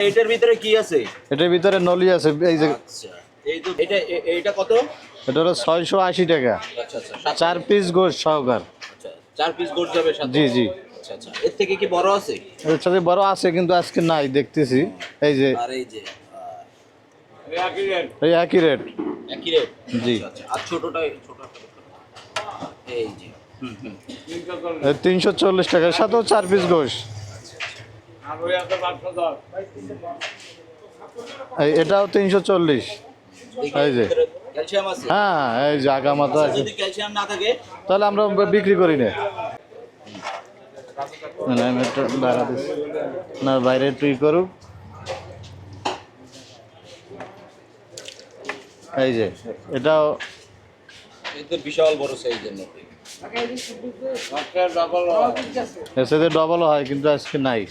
এটার ভিতরে কি আছে? এটার ভিতরে নলি আছে এই যে। আচ্ছা, এই তো এটা কত? এটা হলো 680 টাকা। আচ্ছা আচ্ছা, 4 পিস গোশ সহকার। আচ্ছা 4 পিস গোট যাবে সাথে? জি জি। আচ্ছা আচ্ছা, এর থেকে কি বড় আছে? এর সাথে বড় আছে কিন্তু আজকে নাই দেখতেছি। এই যে আর এই যে এই একই রেট। একই রেট? জি। আচ্ছা আচ্ছা, আর ছোটটা এই যে 340 টাকার সাথেও 4 পিস গোশ। এটাও 340। এই যে ক্যালসিয়াম আছে? হ্যাঁ, এই যে আগামাতা আছে। যদি ক্যালসিয়াম না থাকে তাহলে আমরা বিক্রি করি না। আমি একটু বাড়া দিচ্ছি না, বাইরে একটু ই করুক। এই যে এটাও এটা বিশাল বড় সাইজের মধ্যে। এর সাথে ডবল হয় কিন্তু আজকে নাই।